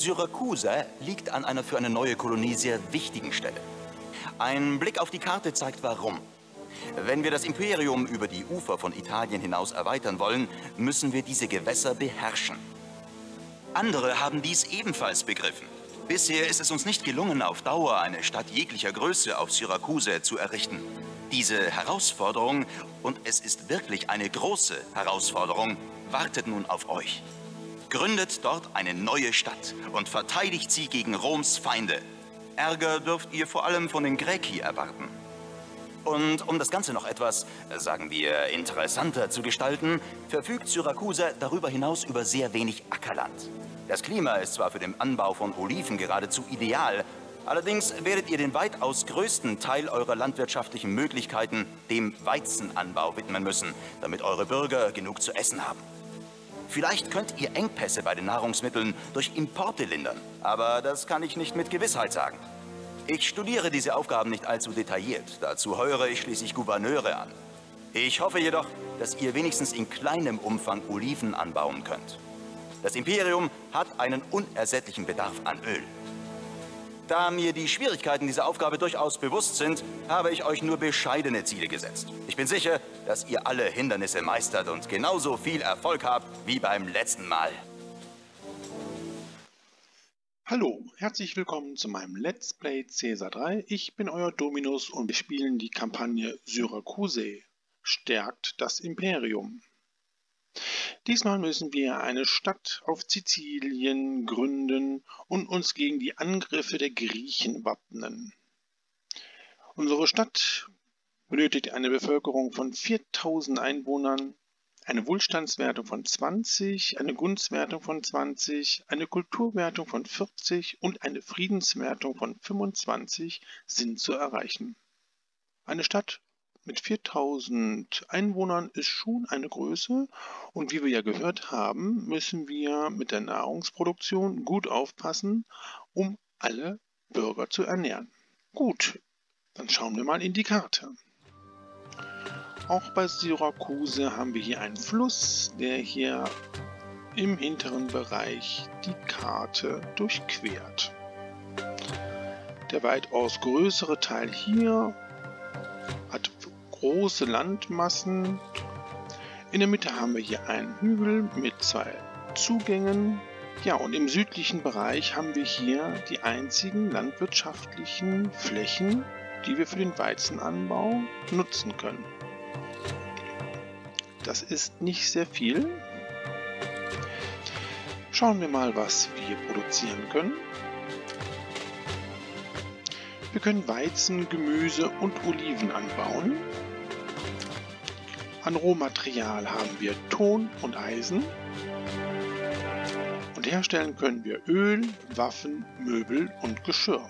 Syrakusa liegt an einer für eine neue Kolonie sehr wichtigen Stelle. Ein Blick auf die Karte zeigt warum. Wenn wir das Imperium über die Ufer von Italien hinaus erweitern wollen, müssen wir diese Gewässer beherrschen. Andere haben dies ebenfalls begriffen. Bisher ist es uns nicht gelungen, auf Dauer eine Stadt jeglicher Größe auf Syrakusa zu errichten. Diese Herausforderung, und es ist wirklich eine große Herausforderung, wartet nun auf euch. Gründet dort eine neue Stadt und verteidigt sie gegen Roms Feinde. Ärger dürft ihr vor allem von den Graeci erwarten. Und um das Ganze noch etwas, sagen wir, interessanter zu gestalten, verfügt Syrakusa darüber hinaus über sehr wenig Ackerland. Das Klima ist zwar für den Anbau von Oliven geradezu ideal, allerdings werdet ihr den weitaus größten Teil eurer landwirtschaftlichen Möglichkeiten dem Weizenanbau widmen müssen, damit eure Bürger genug zu essen haben. Vielleicht könnt ihr Engpässe bei den Nahrungsmitteln durch Importe lindern, aber das kann ich nicht mit Gewissheit sagen. Ich studiere diese Aufgaben nicht allzu detailliert, dazu heuere ich schließlich Gouverneure an. Ich hoffe jedoch, dass ihr wenigstens in kleinem Umfang Oliven anbauen könnt. Das Imperium hat einen unersättlichen Bedarf an Öl. Da mir die Schwierigkeiten dieser Aufgabe durchaus bewusst sind, habe ich euch nur bescheidene Ziele gesetzt. Ich bin sicher, dass ihr alle Hindernisse meistert und genauso viel Erfolg habt wie beim letzten Mal. Hallo, herzlich willkommen zu meinem Let's Play Caesar 3. Ich bin euer Dominus und wir spielen die Kampagne Syrakusae. Stärkt das Imperium. Diesmal müssen wir eine Stadt auf Sizilien gründen und uns gegen die Angriffe der Griechen wappnen. Unsere Stadt benötigt eine Bevölkerung von 4000 Einwohnern, eine Wohlstandswertung von 20, eine Gunstwertung von 20, eine Kulturwertung von 40 und eine Friedenswertung von 25 sind zu erreichen. Eine Stadt mit 4000 Einwohnern ist schon eine Größe und wie wir ja gehört haben, müssen wir mit der Nahrungsproduktion gut aufpassen, um alle Bürger zu ernähren. Gut, dann schauen wir mal in die Karte. Auch bei Syrakusae haben wir hier einen Fluss, der hier im hinteren Bereich die Karte durchquert. Der weitaus größere Teil hier hat große Landmassen. In der Mitte haben wir hier einen Hügel mit 2 Zugängen. Ja, und im südlichen Bereich haben wir hier die einzigen landwirtschaftlichen Flächen, die wir für den Weizenanbau nutzen können. Das ist nicht sehr viel. Schauen wir mal, was wir produzieren können. Wir können Weizen, Gemüse und Oliven anbauen. An Rohmaterial haben wir Ton und Eisen. Und herstellen können wir Öl, Waffen, Möbel und Geschirr.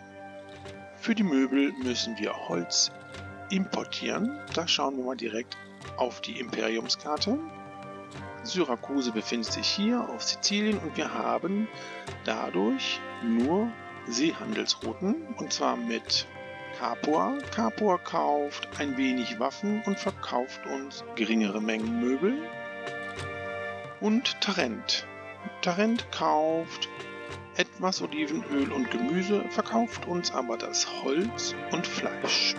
Für die Möbel müssen wir Holz importieren. Da schauen wir mal direkt auf die Imperiumskarte. Syrakusae befindet sich hier auf Sizilien und wir haben dadurch nur Seehandelsrouten, und zwar mit Capua. Capua kauft ein wenig Waffen und verkauft uns geringere Mengen Möbel. Und Tarent. Tarent kauft etwas Olivenöl und Gemüse, verkauft uns aber das Holz und Fleisch.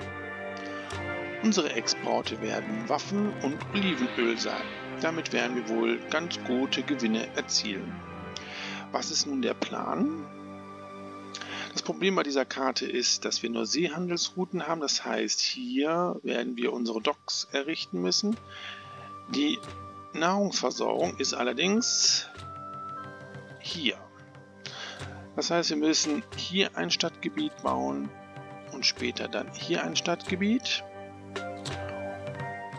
Unsere Exporte werden Waffen und Olivenöl sein. Damit werden wir wohl ganz gute Gewinne erzielen. Was ist nun der Plan? Das Problem bei dieser Karte ist, dass wir nur Seehandelsrouten haben. Das heißt, hier werden wir unsere Docks errichten müssen. Die Nahrungsversorgung ist allerdings hier. Das heißt, wir müssen hier ein Stadtgebiet bauen und später dann hier ein Stadtgebiet.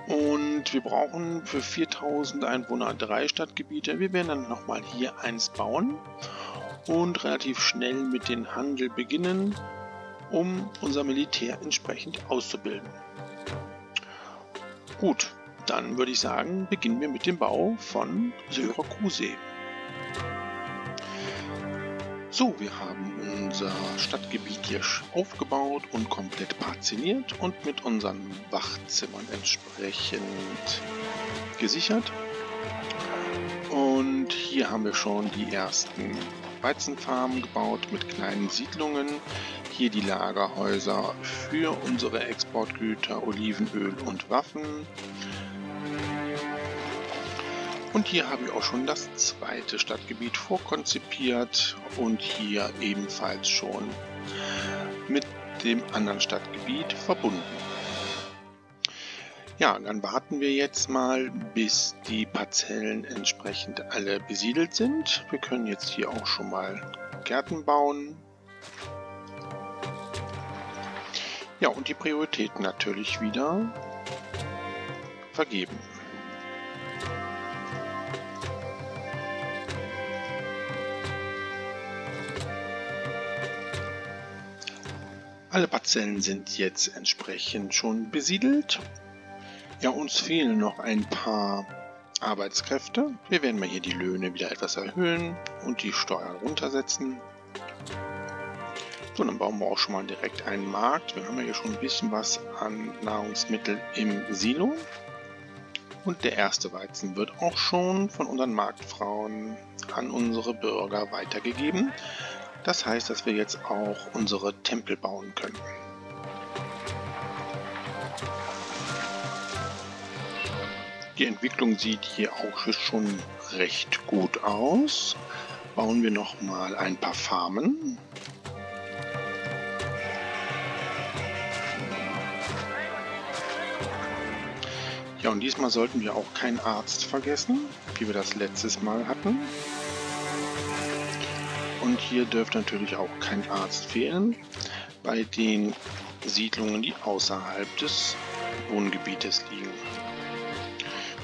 Und wir brauchen für 4000 Einwohner 3 Stadtgebiete. Wir werden dann nochmal hier eins bauen und relativ schnell mit dem Handel beginnen, um unser Militär entsprechend auszubilden. Gut, dann würde ich sagen, beginnen wir mit dem Bau von Syrakusae. So, wir haben unser Stadtgebiet hier aufgebaut und komplett parzelliert und mit unseren Wachzimmern entsprechend gesichert. Und hier haben wir schon die ersten Weizenfarmen gebaut mit kleinen Siedlungen. Hier die Lagerhäuser für unsere Exportgüter, Olivenöl und Waffen. Und hier habe ich auch schon das zweite Stadtgebiet vorkonzipiert und hier ebenfalls schon mit dem anderen Stadtgebiet verbunden. Ja, dann warten wir jetzt mal, bis die Parzellen entsprechend alle besiedelt sind. Wir können jetzt hier auch schon mal Gärten bauen. Ja, und die Prioritäten natürlich wieder vergeben. Alle Parzellen sind jetzt entsprechend schon besiedelt. Ja, uns fehlen noch ein paar Arbeitskräfte. Wir werden mal hier die Löhne wieder etwas erhöhen und die Steuern runtersetzen. So, dann bauen wir auch schon mal direkt einen Markt. Wir haben ja hier schon ein bisschen was an Nahrungsmitteln im Silo. Und der erste Weizen wird auch schon von unseren Marktfrauen an unsere Bürger weitergegeben. Das heißt, dass wir jetzt auch unsere Tempel bauen können. Die Entwicklung sieht hier auch schon recht gut aus. Bauen wir noch mal ein paar Farmen. Ja, und diesmal sollten wir auch keinen Arzt vergessen, wie wir das letztes Mal hatten. Und hier dürfte natürlich auch kein Arzt fehlen bei den Siedlungen, die außerhalb des Wohngebietes liegen.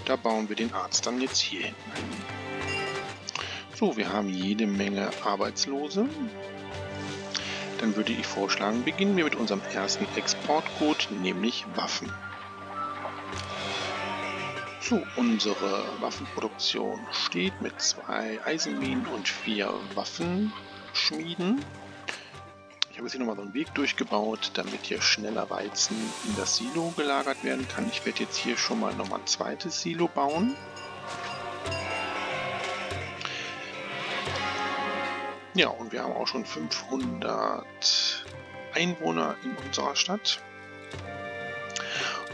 Da bauen wir den Arzt dann jetzt hier hin. So, wir haben jede Menge Arbeitslose. Dann würde ich vorschlagen, beginnen wir mit unserem ersten Exportgut, nämlich Waffen. So, unsere Waffenproduktion steht mit 2 Eisenminen und 4 Waffenschmieden. Ich habe jetzt hier nochmal so einen Weg durchgebaut, damit hier schneller Weizen in das Silo gelagert werden kann. Ich werde jetzt hier schon mal nochmal ein zweites Silo bauen. Ja, und wir haben auch schon 500 Einwohner in unserer Stadt.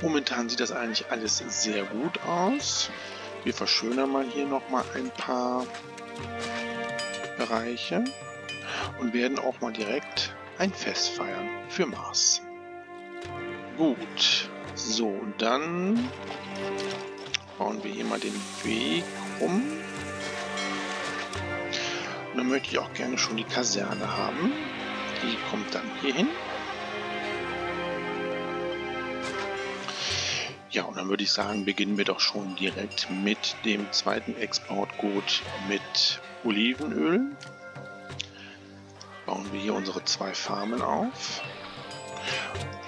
Momentan sieht das eigentlich alles sehr gut aus. Wir verschönern mal hier nochmal ein paar Bereiche und werden auch mal direkt ein Fest feiern für Mars. Gut, so, dann bauen wir hier mal den Weg rum. Und dann möchte ich auch gerne schon die Kaserne haben. Die kommt dann hier hin. Ja, und dann würde ich sagen, beginnen wir doch schon direkt mit dem zweiten Exportgut mit Olivenöl. Bauen wir hier unsere 2 Farmen auf.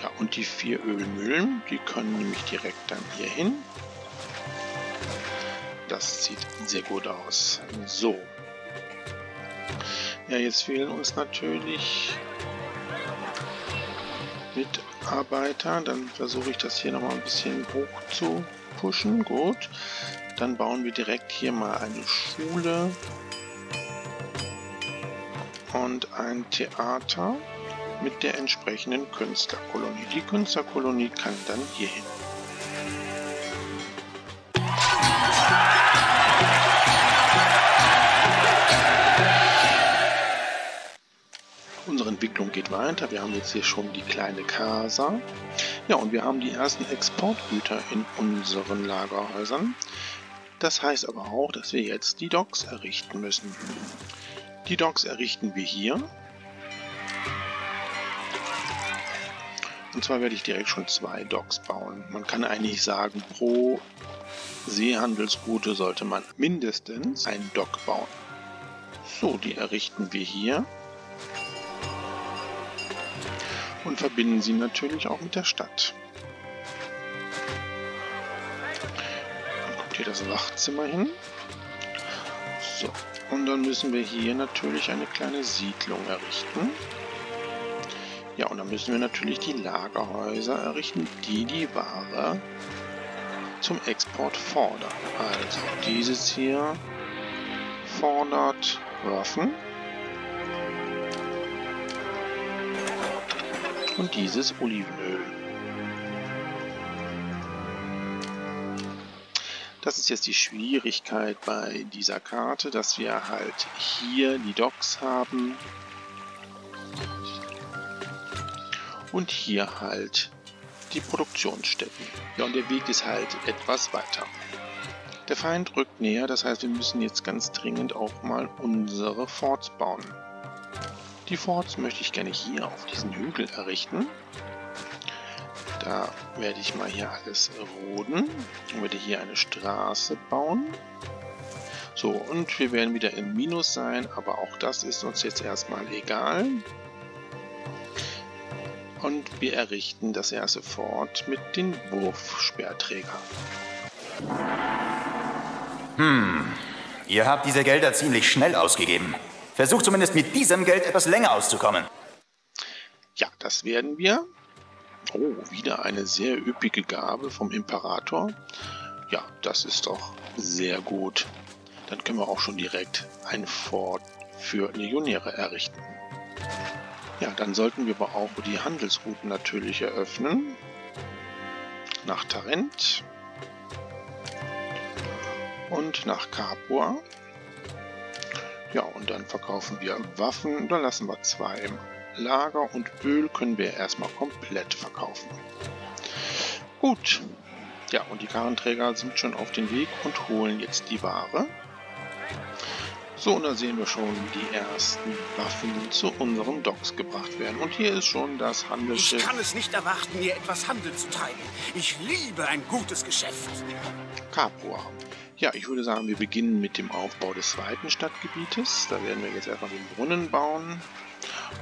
Ja, und die 4 Ölmühlen, die können nämlich direkt dann hier hin. Das sieht sehr gut aus. So. Ja, jetzt fehlen uns natürlich Mitarbeiter. Dann versuche ich das hier nochmal ein bisschen hoch zu pushen. Gut. Dann bauen wir direkt hier mal eine Schule und ein Theater mit der entsprechenden Künstlerkolonie. Die Künstlerkolonie kann dann hier hin. Unsere Entwicklung geht weiter. Wir haben jetzt hier schon die kleine Casa. Ja, und wir haben die ersten Exportgüter in unseren Lagerhäusern. Das heißt aber auch, dass wir jetzt die Docks errichten müssen. Die Docks errichten wir hier. Und zwar werde ich direkt schon 2 Docks bauen. Man kann eigentlich sagen, pro Seehandelsroute sollte man mindestens einen Dock bauen. So, die errichten wir hier. Und verbinden sie natürlich auch mit der Stadt. Dann kommt hier das Wachzimmer hin. So, und dann müssen wir hier natürlich eine kleine Siedlung errichten. Ja, und dann müssen wir natürlich die Lagerhäuser errichten, die die Ware zum Export fordern. Also dieses hier fordert Waffen. und dieses Olivenöl. Das ist jetzt die Schwierigkeit bei dieser Karte, dass wir halt hier die Docks haben und hier halt die Produktionsstätten. Ja, und der Weg ist halt etwas weiter. Der Feind rückt näher, das heißt, wir müssen jetzt ganz dringend auch mal unsere Forts bauen. Die Forts möchte ich gerne hier auf diesen Hügel errichten. Da werde ich mal hier alles roden und werde hier eine Straße bauen. So, und wir werden wieder im Minus sein, aber auch das ist uns jetzt erstmal egal. Und wir errichten das erste Fort mit den Wurfspeerträgern. Ihr habt diese Gelder ziemlich schnell ausgegeben. Versucht zumindest mit diesem Geld etwas länger auszukommen. Ja, das werden wir. Oh, wieder eine sehr üppige Gabe vom Imperator. Ja, das ist doch sehr gut. Dann können wir auch schon direkt ein Fort für Legionäre errichten. Ja, dann sollten wir aber auch die Handelsrouten natürlich eröffnen. Nach Tarent. Und nach Capua. Ja, und dann verkaufen wir Waffen. Da lassen wir 2 im Lager und Öl können wir erstmal komplett verkaufen. Gut. Ja, und die Karrenträger sind schon auf dem Weg und holen jetzt die Ware. So, und da sehen wir schon, die ersten Waffen zu unseren Docks gebracht werden. Und hier ist schon das Handelsschiff. Ich kann es nicht erwarten, mir etwas Handel zu treiben. Ich liebe ein gutes Geschäft. Capua. Ja, ich würde sagen, wir beginnen mit dem Aufbau des zweiten Stadtgebietes. Da werden wir jetzt erstmal den Brunnen bauen.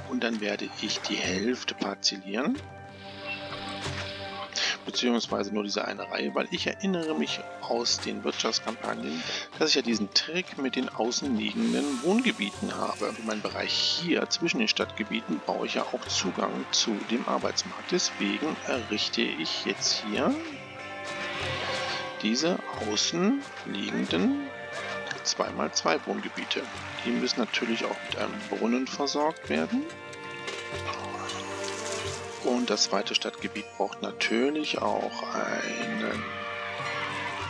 Und dann werde ich die Hälfte parzellieren. Beziehungsweise nur diese eine Reihe, weil ich erinnere mich aus den Wirtschaftskampagnen, dass ich ja diesen Trick mit den außenliegenden Wohngebieten habe. In meinem Bereich hier zwischen den Stadtgebieten brauche ich ja auch Zugang zu dem Arbeitsmarkt. Deswegen errichte ich jetzt hier diese außenliegenden 2x2 Wohngebiete. Die müssen natürlich auch mit einem Brunnen versorgt werden. Und das zweite Stadtgebiet braucht natürlich auch einen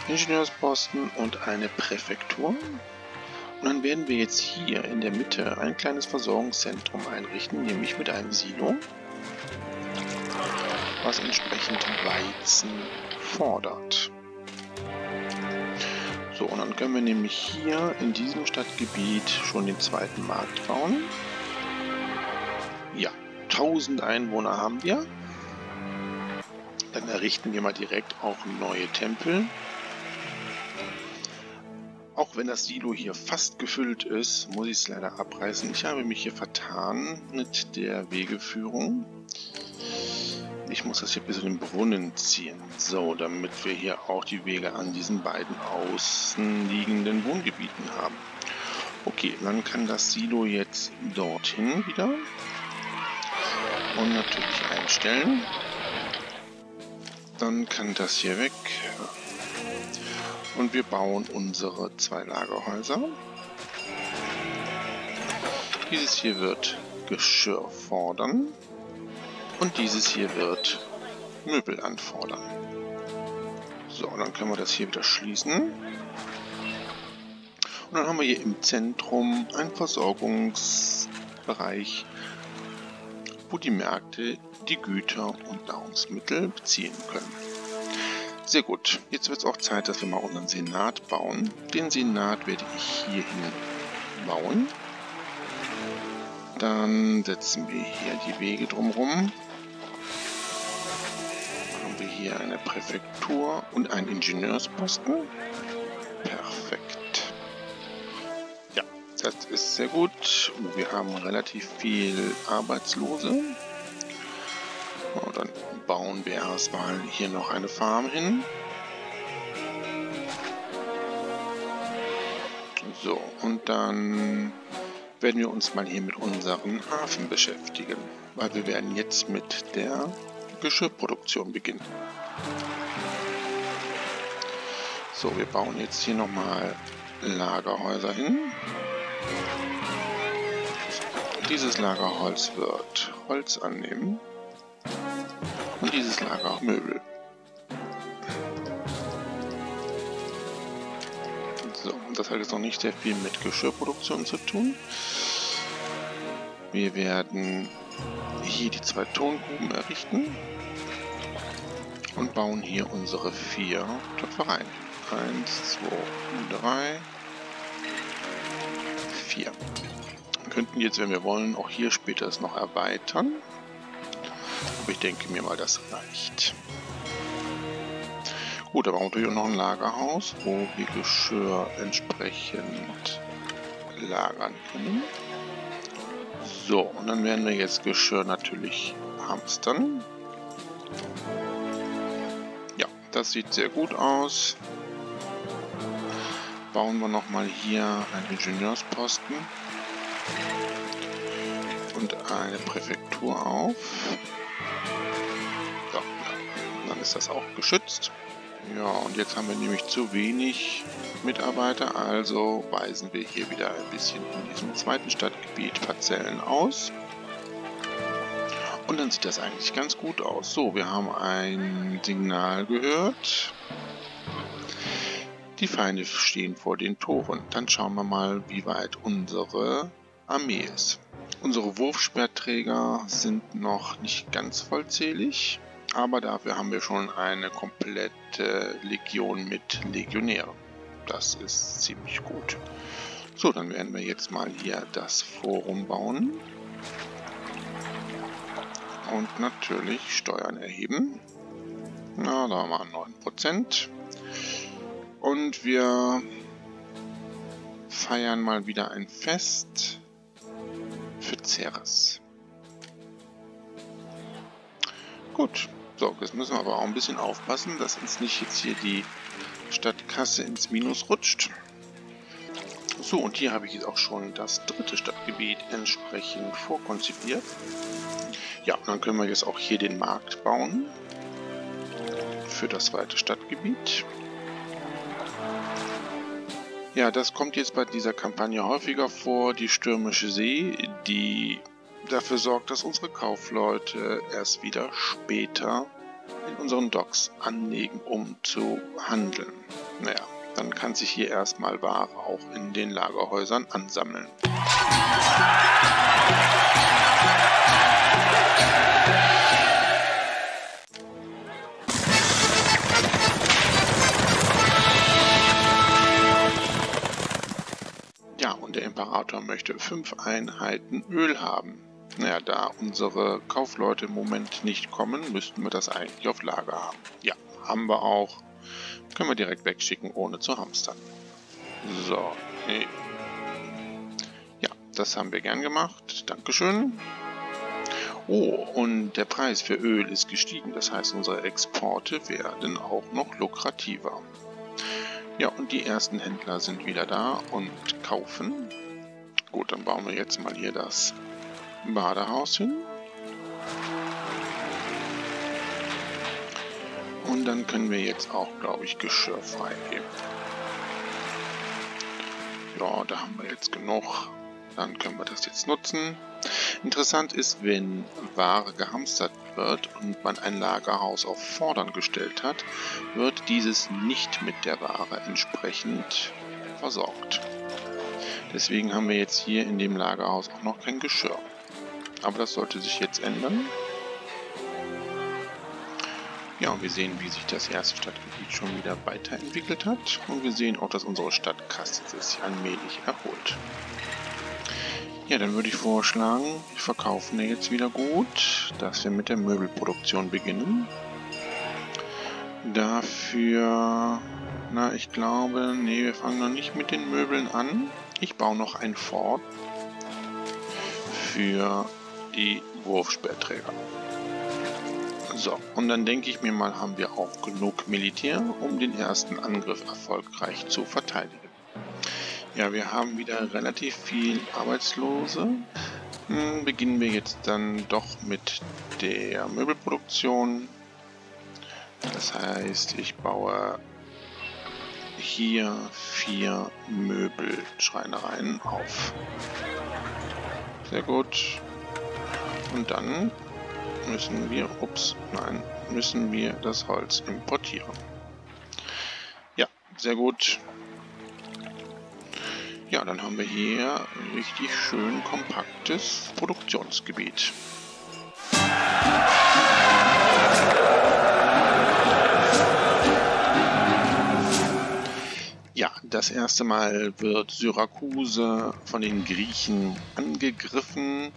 Ingenieursposten und eine Präfektur. Und dann werden wir jetzt hier in der Mitte ein kleines Versorgungszentrum einrichten, nämlich mit einem Silo, was entsprechend Weizen fordert. So, und dann können wir nämlich hier in diesem Stadtgebiet schon den zweiten Markt bauen. Ja, 1000 Einwohner haben wir. Dann errichten wir mal direkt auch neue Tempel. Auch wenn das Silo hier fast gefüllt ist, muss ich es leider abreißen. Ich habe mich hier vertan mit der Wegeführung. Ich muss das hier bis zu den Brunnen ziehen. So, damit wir hier auch die Wege an diesen beiden außenliegenden Wohngebieten haben. Okay, dann kann das Silo jetzt dorthin wieder. Und natürlich einstellen. Dann kann das hier weg. Und wir bauen unsere 2 Lagerhäuser. Dieses hier wird Geschirr fordern. Und dieses hier wird Möbel anfordern. So, dann können wir das hier wieder schließen. Und dann haben wir hier im Zentrum einen Versorgungsbereich, wo die Märkte die Güter und Nahrungsmittel beziehen können. Sehr gut. Jetzt wird es auch Zeit, dass wir mal unseren Senat bauen. Den Senat werde ich hierhin bauen. Dann setzen wir hier die Wege drumherum. Haben wir hier eine Präfektur und einen Ingenieursposten. Perfekt. Ja, das ist sehr gut. Wir haben relativ viel Arbeitslose. Und dann bauen wir erstmal hier noch eine Farm hin. So, und dann werden wir uns mal hier mit unserem Hafen beschäftigen, weil wir werden jetzt mit der Geschirrproduktion beginnen. So, wir bauen jetzt hier nochmal Lagerhäuser hin. Dieses Lagerholz wird Holz annehmen. dieses Lager Möbel. So, und das hat jetzt noch nicht sehr viel mit Geschirrproduktion zu tun. Wir werden hier die 2 Tongruben errichten und bauen hier unsere 4 Töpfereien. 1, 2, 3, 4. Wir könnten jetzt, wenn wir wollen, auch hier später es noch erweitern. Aber ich denke mir mal, das reicht. Gut, da brauchen wir natürlich auch noch ein Lagerhaus, wo wir Geschirr entsprechend lagern können. So, und dann werden wir jetzt Geschirr natürlich hamstern. Ja, das sieht sehr gut aus. Bauen wir nochmal hier einen Ingenieursposten und eine Präfektur auf. So, dann ist das auch geschützt. Ja, und jetzt haben wir nämlich zu wenig Mitarbeiter, also weisen wir hier wieder ein bisschen in diesem zweiten Stadtgebiet Parzellen aus. Und dann sieht das eigentlich ganz gut aus. So, wir haben ein Signal gehört. Die Feinde stehen vor den Toren. Dann schauen wir mal, wie weit unsere Armee ist. Unsere Wurfspeerträger sind noch nicht ganz vollzählig, aber dafür haben wir schon eine komplette Legion mit Legionären. Das ist ziemlich gut. So, dann werden wir jetzt mal hier das Forum bauen. Und natürlich Steuern erheben. Na, da haben wir 9%. Und wir feiern mal wieder ein Fest für Ceres. Gut, so, jetzt müssen wir aber auch ein bisschen aufpassen, dass uns nicht jetzt hier die Stadtkasse ins Minus rutscht. So, und hier habe ich jetzt auch schon das 3. Stadtgebiet entsprechend vorkonzipiert. Ja, und dann können wir jetzt auch hier den Markt bauen für das 2. Stadtgebiet. Ja, das kommt jetzt bei dieser Kampagne häufiger vor, die stürmische See, die dafür sorgt, dass unsere Kaufleute erst wieder später in unseren Docks anlegen, um zu handeln. Naja, dann kann sich hier erstmal Ware auch in den Lagerhäusern ansammeln. Ja, und der Imperator möchte 5 Einheiten Öl haben. Naja, da unsere Kaufleute im Moment nicht kommen, müssten wir das eigentlich auf Lager haben. Ja, haben wir auch. Können wir direkt wegschicken, ohne zu hamstern. So, nee. Ja, das haben wir gern gemacht. Dankeschön. Oh, und der Preis für Öl ist gestiegen. Das heißt, unsere Exporte werden auch noch lukrativer. Ja, und die ersten Händler sind wieder da und kaufen. Gut, dann bauen wir jetzt mal hier das Badehaus hin. Und dann können wir jetzt auch, glaube ich, Geschirr freigeben. Ja, da haben wir jetzt genug. Dann können wir das jetzt nutzen. Interessant ist, wenn Ware gehamstert wird und man ein Lagerhaus auf Fordern gestellt hat, wird dieses nicht mit der Ware entsprechend versorgt. Deswegen haben wir jetzt hier in dem Lagerhaus auch noch kein Geschirr. Aber das sollte sich jetzt ändern. Ja, und wir sehen, wie sich das erste Stadtgebiet schon wieder weiterentwickelt hat. Und wir sehen auch, dass unsere Stadtkasse sich allmählich erholt. Ja, dann würde ich vorschlagen, wir verkaufen jetzt wieder gut, dass wir mit der Möbelproduktion beginnen. Dafür, na, ich glaube, nee, wir fangen noch nicht mit den Möbeln an. Ich baue noch ein Fort für die Wurfspeerträger. So, und dann denke ich mir mal, haben wir auch genug Militär, um den ersten Angriff erfolgreich zu verteidigen. Ja, wir haben wieder relativ viel Arbeitslose. Beginnen wir jetzt dann doch mit der Möbelproduktion. Das heißt, ich baue hier 4 Möbelschreinereien auf. Sehr gut. Und dann müssen wir das Holz importieren. Ja, sehr gut. Ja, dann haben wir hier ein richtig schön kompaktes Produktionsgebiet. Ja, das erste Mal wird Syrakuse von den Griechen angegriffen.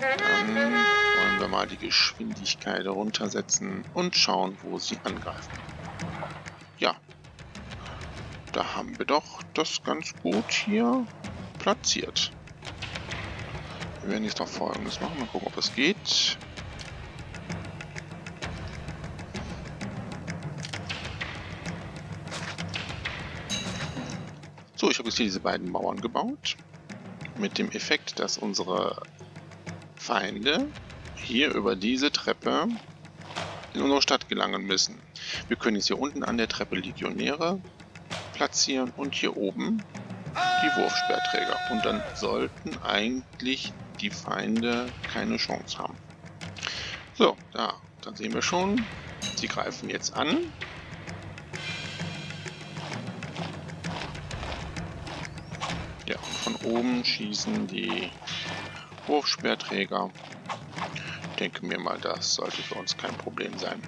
Dann wollen wir mal die Geschwindigkeit runtersetzen und schauen, wo sie angreifen. Ja, da haben wir doch das ganz gut hier platziert. Wir werden jetzt noch Folgendes machen. Mal gucken, ob es geht. So, ich habe jetzt hier diese beiden Mauern gebaut. Mit dem Effekt, dass unsere Feinde hier über diese Treppe in unsere Stadt gelangen müssen. Wir können jetzt hier unten an der Treppe Legionäre platzieren und hier oben die Wurfspeerträger. Und dann sollten eigentlich die Feinde keine Chance haben. So, dann sehen wir schon, sie greifen jetzt an. Ja, und von oben schießen die Wurfspeerträger. Ich denke mir mal, das sollte für uns kein Problem sein.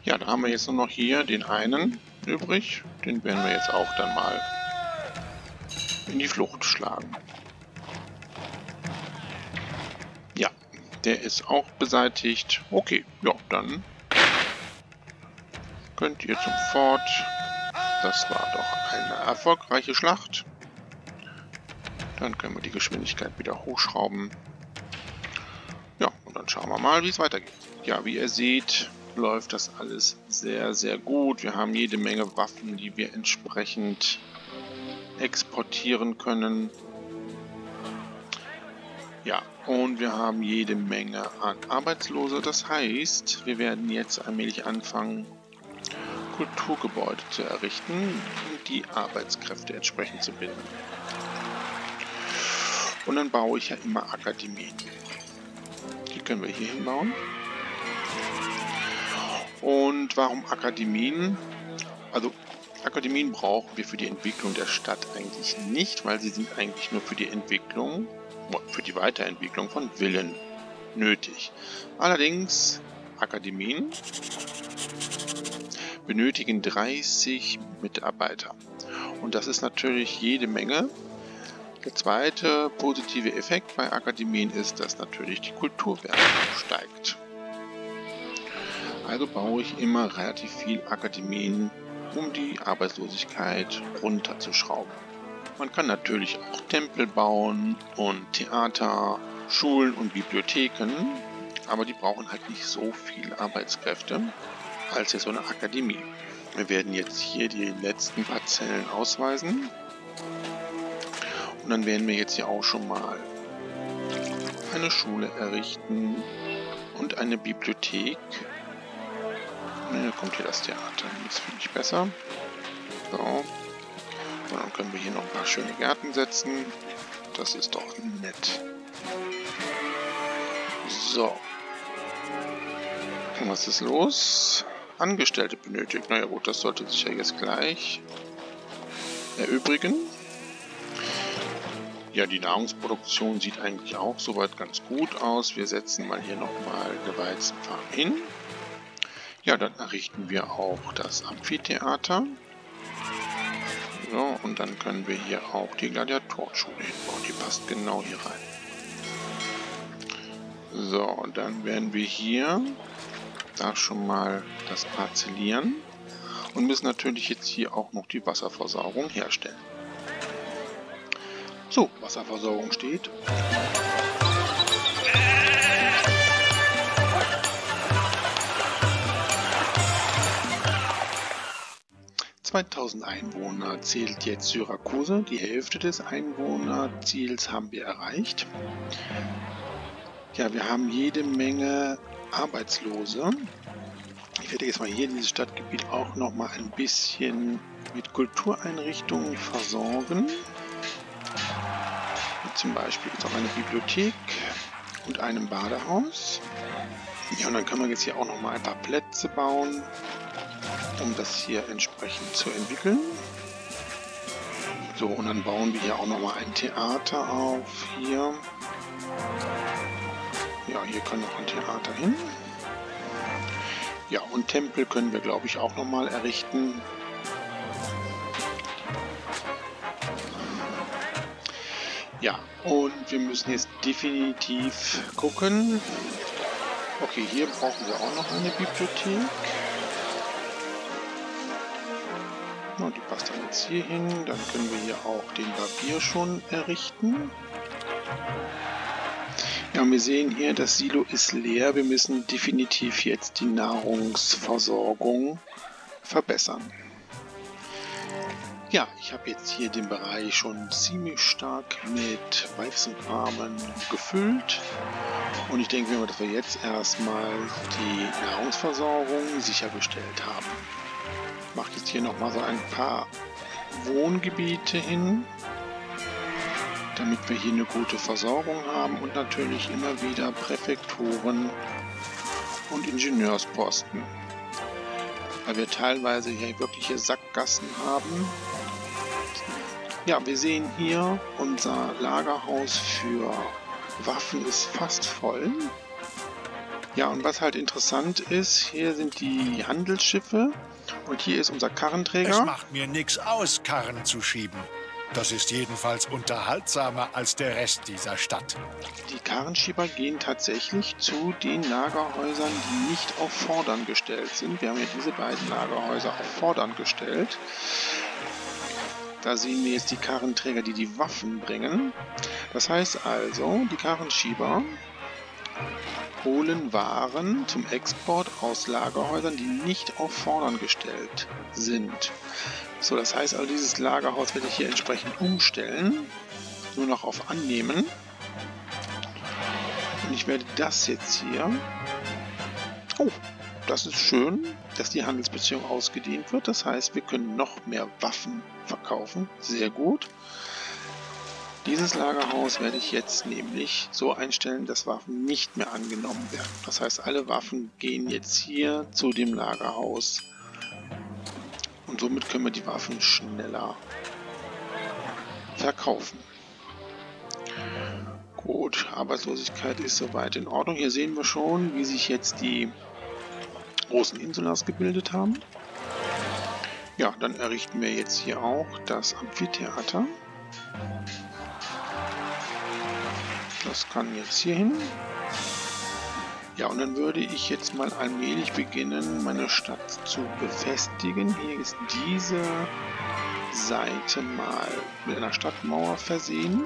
Ja, da haben wir jetzt nur noch hier den einen übrig. Den werden wir jetzt auch dann mal in die Flucht schlagen. Ja, der ist auch beseitigt. Okay, ja, dann könnt ihr zum Fort. Das war doch eine erfolgreiche Schlacht. Dann können wir die Geschwindigkeit wieder hochschrauben. Ja, und dann schauen wir mal, wie es weitergeht. Ja, wie ihr seht, läuft das alles sehr, sehr gut. Wir haben jede Menge Waffen, die wir entsprechend exportieren können. Ja, und wir haben jede Menge an Arbeitslose. Das heißt, wir werden jetzt allmählich anfangen, Kulturgebäude zu errichten und die Arbeitskräfte entsprechend zu binden. Und dann baue ich ja immer Akademien. Die können wir hier hinbauen. Und warum Akademien? Also Akademien brauchen wir für die Entwicklung der Stadt eigentlich nicht, weil sie sind eigentlich nur für die Entwicklung, für die Weiterentwicklung von Villen nötig. Allerdings Akademien benötigen 30 Mitarbeiter. Und das ist natürlich jede Menge. Der zweite positive Effekt bei Akademien ist, dass natürlich die Kulturwerte steigt. Also baue ich immer relativ viel Akademien, um die Arbeitslosigkeit runterzuschrauben. Man kann natürlich auch Tempel bauen und Theater, Schulen und Bibliotheken, aber die brauchen halt nicht so viele Arbeitskräfte als jetzt so eine Akademie. Wir werden jetzt hier die letzten Parzellen ausweisen. Und dann werden wir jetzt hier auch schon mal eine Schule errichten und eine Bibliothek. Da kommt hier das Theater, das finde ich besser. So. Und dann können wir hier noch ein paar schöne Gärten setzen. Das ist doch nett. So. Und was ist los? Angestellte benötigt. Naja gut, das sollte sich ja jetzt gleich erübrigen. Ja, die Nahrungsproduktion sieht eigentlich auch soweit ganz gut aus. Wir setzen mal hier nochmal eine Weizenfarm hin. Ja, dann errichten wir auch das Amphitheater. So, und dann können wir hier auch die Gladiatorenschule hinbauen. Die passt genau hier rein. So, und dann werden wir hier da schon mal das parzellieren und müssen natürlich jetzt hier auch noch die Wasserversorgung herstellen. So, Wasserversorgung steht. 2000 Einwohner zählt jetzt Syrakuse. Die Hälfte des Einwohnerziels haben wir erreicht. Ja, wir haben jede Menge Arbeitslose. Ich werde jetzt mal hier dieses Stadtgebiet auch noch mal ein bisschen mit Kultureinrichtungen versorgen. Mit zum Beispiel gibt es auch eine Bibliothek und einem Badehaus. Ja, und dann können wir jetzt hier auch nochmal ein paar Plätze bauen, um das hier entsprechend zu entwickeln. So, und dann bauen wir hier auch nochmal ein Theater auf. Hier. Ja, hier kann noch ein Theater hin. Ja, und Tempel können wir, glaube ich, auch nochmal errichten. Ja, und wir müssen jetzt definitiv gucken. Okay, hier brauchen wir auch noch eine Bibliothek. Und die passt dann jetzt hier hin. Dann können wir hier auch den Barbier schon errichten. Ja, und wir sehen hier, das Silo ist leer. Wir müssen definitiv jetzt die Nahrungsversorgung verbessern. Ja, ich habe jetzt hier den Bereich schon ziemlich stark mit Weizenfarmen gefüllt. Und ich denke mir, dass wir jetzt erstmal die Nahrungsversorgung sichergestellt haben. Ich mache jetzt hier nochmal so ein paar Wohngebiete hin, damit wir hier eine gute Versorgung haben und natürlich immer wieder Präfekturen und Ingenieursposten. Weil wir teilweise hier wirkliche Sackgassen haben. Ja, wir sehen hier, unser Lagerhaus für Waffen ist fast voll. Ja, und was halt interessant ist, hier sind die Handelsschiffe und hier ist unser Karrenträger. Es macht mir nichts aus, Karren zu schieben. Das ist jedenfalls unterhaltsamer als der Rest dieser Stadt. Die Karrenschieber gehen tatsächlich zu den Lagerhäusern, die nicht auf Fordern gestellt sind. Wir haben ja diese beiden Lagerhäuser auf Fordern gestellt. Da sehen wir jetzt die Karrenträger, die die Waffen bringen. Das heißt also, die Karrenschieber holen Waren zum Export aus Lagerhäusern, die nicht auf Fordern gestellt sind. So, das heißt also, dieses Lagerhaus werde ich hier entsprechend umstellen. Nur noch auf Annehmen. Und ich werde das jetzt hier... Oh, das ist schön, dass die Handelsbeziehung ausgedehnt wird. Das heißt, wir können noch mehr Waffen verkaufen. Sehr gut. Dieses Lagerhaus werde ich jetzt nämlich so einstellen, dass Waffen nicht mehr angenommen werden. Das heißt, alle Waffen gehen jetzt hier zu dem Lagerhaus. Und somit können wir die Waffen schneller verkaufen. Gut, Arbeitslosigkeit ist soweit in Ordnung. Hier sehen wir schon, wie sich jetzt die großen Insulas gebildet haben. Ja, dann errichten wir jetzt hier auch das Amphitheater. Das kann jetzt hier hin. Ja, und dann würde ich jetzt mal allmählich beginnen, meine Stadt zu befestigen. Hier ist diese Seite mal mit einer Stadtmauer versehen.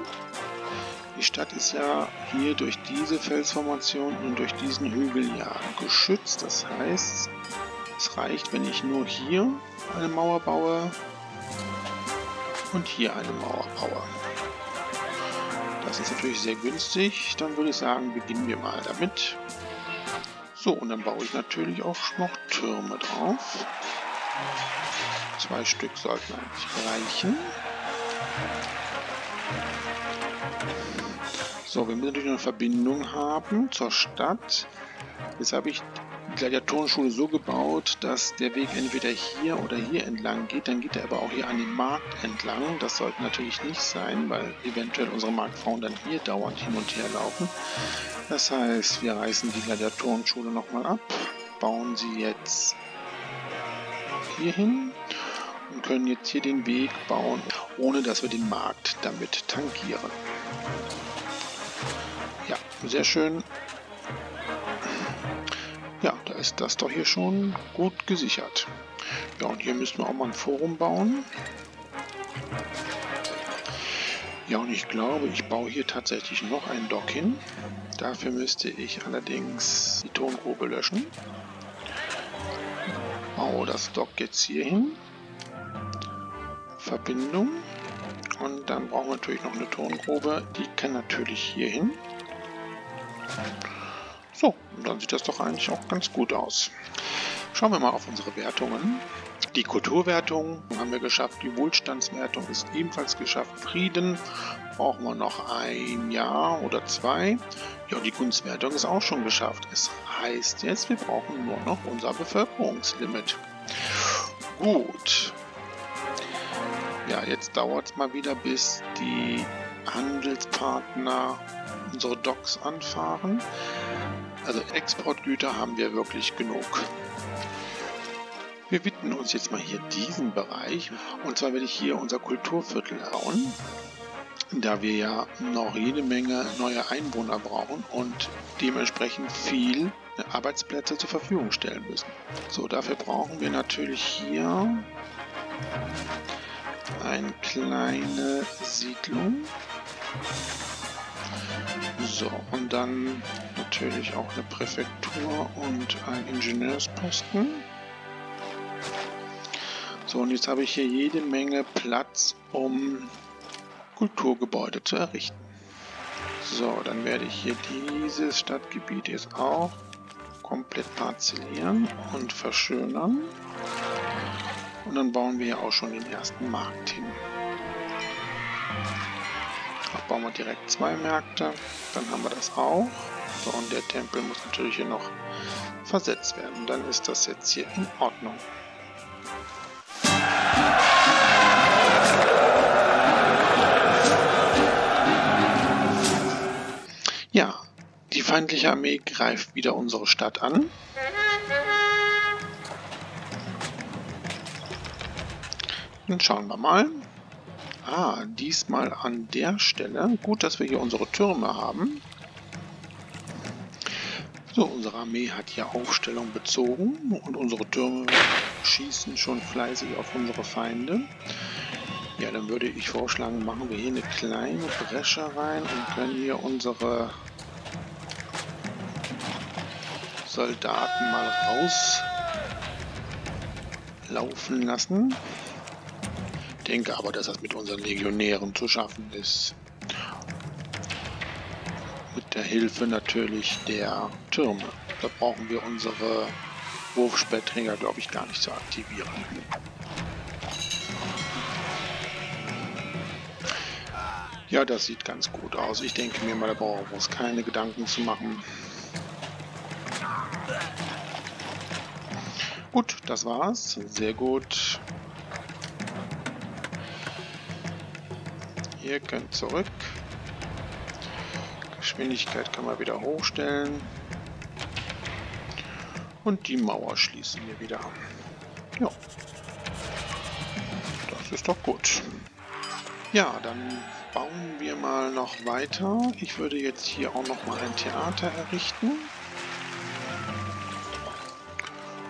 Die Stadt ist ja hier durch diese Felsformation und durch diesen Hügel ja geschützt. Das heißt, es reicht, wenn ich nur hier eine Mauer baue und hier eine Mauer baue. Das ist natürlich sehr günstig. Dann würde ich sagen, beginnen wir mal damit. So, und dann baue ich natürlich auch noch Türme drauf. 2 Stück sollten eigentlich reichen. So, wir müssen natürlich eine Verbindung haben zur Stadt. Jetzt habe ich die Gladiatorenschule so gebaut, dass der Weg entweder hier oder hier entlang geht. Dann geht er aber auch hier an den Markt entlang. Das sollte natürlich nicht sein, weil eventuell unsere Marktfrauen dann hier dauernd hin und her laufen. Das heißt, wir reißen die Gladiatorenschule nochmal ab, bauen sie jetzt hier hin und können jetzt hier den Weg bauen, ohne dass wir den Markt damit tangieren. Ja, sehr schön. Ja, da ist das doch hier schon gut gesichert. Ja, und hier müssen wir auch mal ein Forum bauen. Ja, und ich glaube, ich baue hier tatsächlich noch ein Dock hin. Dafür müsste ich allerdings die Tongrube löschen. Baue das Dock jetzt hier hin. Verbindung. Und dann brauchen wir natürlich noch eine Tongrube. Die kann natürlich hier hin. So, und dann sieht das doch eigentlich auch ganz gut aus. Schauen wir mal auf unsere Wertungen. Die Kulturwertung haben wir geschafft, die Wohlstandswertung ist ebenfalls geschafft. Frieden brauchen wir noch ein Jahr oder 2. Ja, und die Gunstwertung ist auch schon geschafft. Es heißt jetzt, wir brauchen nur noch unser Bevölkerungslimit. Gut. Ja, jetzt dauert es mal wieder, bis die Handelspartner unsere Docks anfahren. Also Exportgüter haben wir wirklich genug. Wir widmen uns jetzt mal hier diesen Bereich. Und zwar werde ich hier unser Kulturviertel bauen, da wir ja noch jede Menge neue Einwohner brauchen und dementsprechend viel Arbeitsplätze zur Verfügung stellen müssen. So, dafür brauchen wir natürlich hier eine kleine Siedlung. So, und dann natürlich auch eine Präfektur und ein Ingenieursposten. So, und jetzt habe ich hier jede Menge Platz, um Kulturgebäude zu errichten. So, dann werde ich hier dieses Stadtgebiet jetzt auch komplett parzellieren und verschönern. Und dann bauen wir ja auch schon den ersten Markt hin. Da bauen wir direkt 2 Märkte, dann haben wir das auch. So, und der Tempel muss natürlich hier noch versetzt werden. Dann ist das jetzt hier in Ordnung. Ja, die feindliche Armee greift wieder unsere Stadt an. Dann schauen wir mal. Diesmal an der Stelle. Gut, dass wir hier unsere Türme haben. So, unsere Armee hat hier Aufstellung bezogen und unsere Türme schießen schon fleißig auf unsere Feinde. Ja, dann würde ich vorschlagen, machen wir hier eine kleine Bresche rein und können hier unsere Soldaten mal rauslaufen lassen. Ich denke aber, dass das mit unseren Legionären zu schaffen ist. Mit der Hilfe natürlich der Türme. Da brauchen wir unsere Wurfspeerträger, glaube ich, gar nicht zu aktivieren. Ja, das sieht ganz gut aus. Ich denke mir mal, da brauchen wir uns keine Gedanken zu machen. Gut, das war's. Sehr gut. Ihr könnt zurück. Geschwindigkeit kann man wieder hochstellen. Und die Mauer schließen wir wieder. Ja. Das ist doch gut. Ja, dann bauen wir mal noch weiter. Ich würde jetzt hier auch noch mal ein Theater errichten.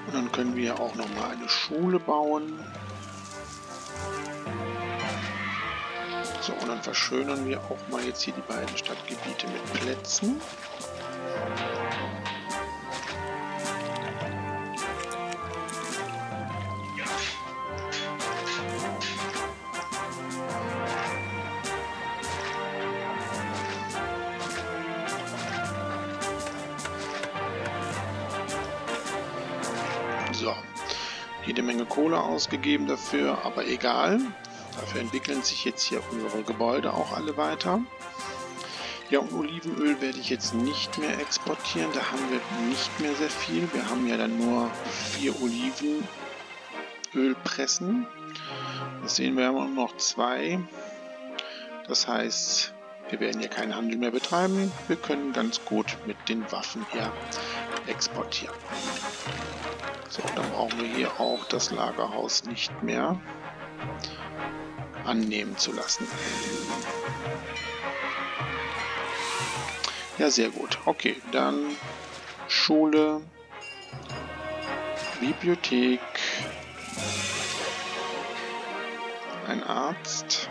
Und dann können wir auch noch mal eine Schule bauen. So, und dann verschönern wir auch mal jetzt hier die beiden Stadtgebiete mit Plätzen. So, jede Menge Kohle ausgegeben dafür, aber egal. Dafür entwickeln sich jetzt hier unsere Gebäude auch alle weiter. Ja, und Olivenöl werde ich jetzt nicht mehr exportieren. Da haben wir nicht mehr sehr viel. Wir haben ja dann nur 4 Olivenölpressen. Das sehen wir, haben noch 2. Das heißt, wir werden hier keinen Handel mehr betreiben. Wir können ganz gut mit den Waffen hier exportieren. So, dann brauchen wir hier auch das Lagerhaus nicht mehr annehmen zu lassen. Ja, sehr gut. Okay, dann Schule, Bibliothek, ein Arzt.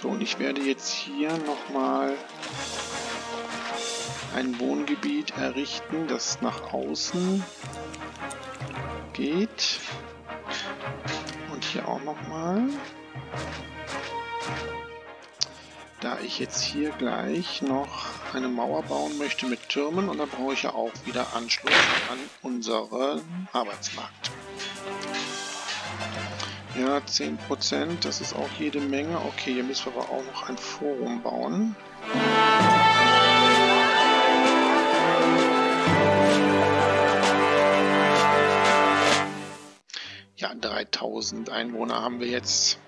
So, und ich werde jetzt hier nochmal ein Wohngebiet errichten, das nach außen geht. Und hier auch nochmal. da ich jetzt hier gleich noch eine Mauer bauen möchte mit Türmen und dann brauche ich ja auch wieder Anschluss an unseren Arbeitsmarkt. Ja, 10%, das ist auch jede Menge. Okay, hier müssen wir aber auch noch ein Forum bauen. Ja, 3000 Einwohner haben wir jetzt.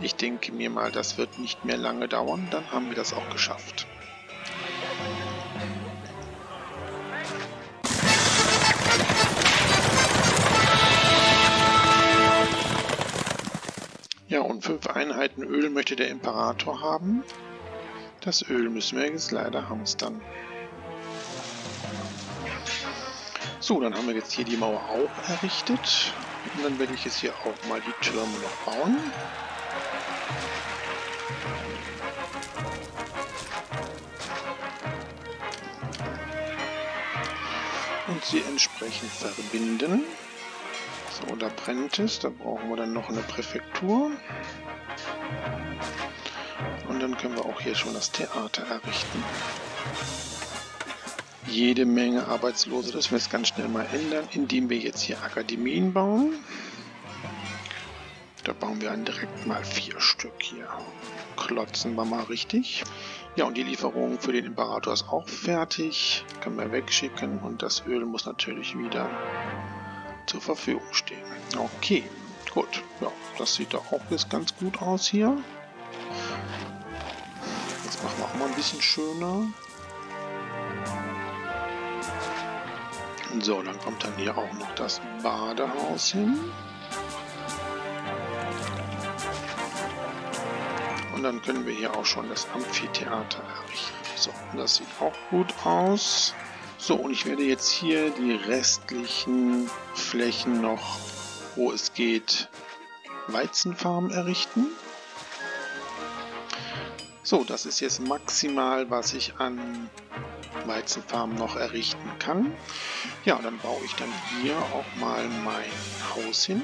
Ich denke mir mal, das wird nicht mehr lange dauern, dann haben wir das auch geschafft. Ja, und 5 Einheiten Öl möchte der Imperator haben. Das Öl müssen wir jetzt leider hamstern. So, dann haben wir jetzt hier die Mauer auch errichtet. Und dann werde ich jetzt hier auch mal die Türme noch bauen. Und sie entsprechend verbinden. So, da brennt es. Da brauchen wir dann noch eine Präfektur. Und dann können wir auch hier schon das Theater errichten. Jede Menge Arbeitslose, das wir jetzt ganz schnell mal ändern, indem wir jetzt hier Akademien bauen. Da bauen wir dann direkt mal 4 Stück hier. Klotzen wir mal richtig. Ja, und die Lieferung für den Imperator ist auch fertig. Können wir wegschicken und das Öl muss natürlich wieder zur Verfügung stehen. Okay, gut. Ja, das sieht doch auch jetzt ganz gut aus hier. Das machen wir auch mal ein bisschen schöner. So, dann kommt dann hier auch noch das Badehaus hin. Und dann können wir hier auch schon das Amphitheater errichten. So, das sieht auch gut aus. So, und ich werde jetzt hier die restlichen Flächen noch, wo es geht, Weizenfarmen errichten. So, das ist jetzt maximal, was ich an Weizenfarmen noch errichten kann. Ja, dann baue ich dann hier auch mal mein Haus hin.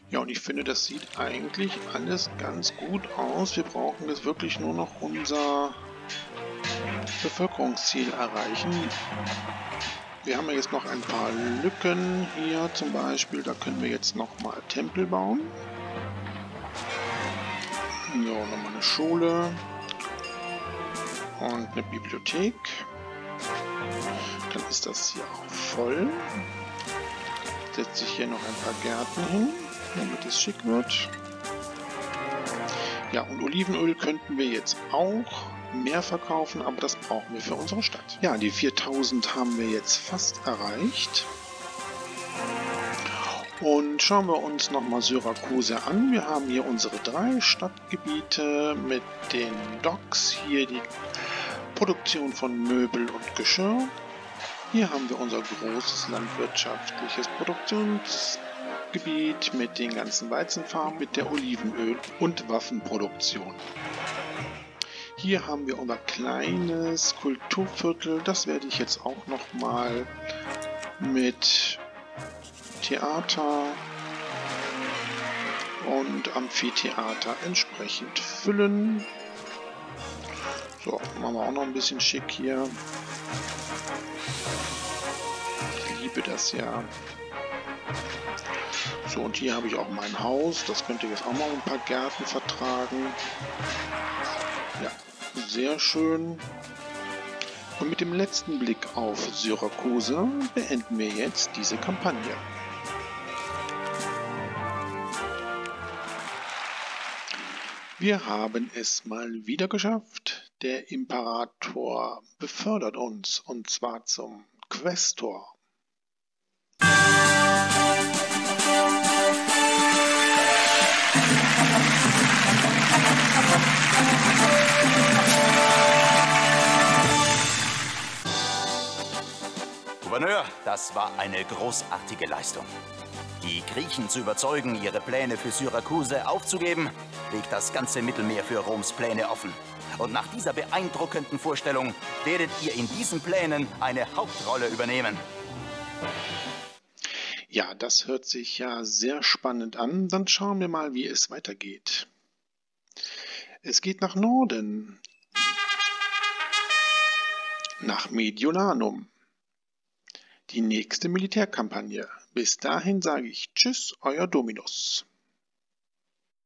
Ja, und ich finde, das sieht eigentlich alles ganz gut aus. Wir brauchen jetzt wirklich nur noch unser Bevölkerungsziel erreichen. Wir haben ja jetzt noch ein paar Lücken hier zum Beispiel. Da können wir jetzt nochmal Tempel bauen. So, nochmal eine Schule. Und eine Bibliothek. Dann ist das hier auch voll. Setze ich hier noch ein paar Gärten hin, damit es schick wird. Ja, und Olivenöl könnten wir jetzt auch mehr verkaufen, aber das brauchen wir für unsere Stadt. Ja, die 4000 haben wir jetzt fast erreicht. Und schauen wir uns nochmal Syrakuse an. Wir haben hier unsere 3 Stadtgebiete mit den Docks. Hier die Produktion von Möbel und Geschirr. Hier haben wir unser großes landwirtschaftliches Produktionsgebiet mit den ganzen Weizenfarmen, mit der Olivenöl- und Waffenproduktion. Hier haben wir unser kleines Kulturviertel. Das werde ich jetzt auch nochmal mit Theater und Amphitheater entsprechend füllen. So, machen wir auch noch ein bisschen schick hier. Ich liebe das ja. So, und hier habe ich auch mein Haus. Das könnte jetzt auch noch ein paar Gärten vertragen. Ja, sehr schön. Und mit dem letzten Blick auf Syrakuse beenden wir jetzt diese Kampagne. Wir haben es mal wieder geschafft. Der Imperator befördert uns, und zwar zum Questor. Gouverneur, das war eine großartige Leistung. Die Griechen zu überzeugen, ihre Pläne für Syrakuse aufzugeben, legt das ganze Mittelmeer für Roms Pläne offen. Und nach dieser beeindruckenden Vorstellung werdet ihr in diesen Plänen eine Hauptrolle übernehmen. Ja, das hört sich ja sehr spannend an. Dann schauen wir mal, wie es weitergeht. Es geht nach Norden. Nach Mediolanum. Die nächste Militärkampagne. Bis dahin sage ich Tschüss, euer Dominus.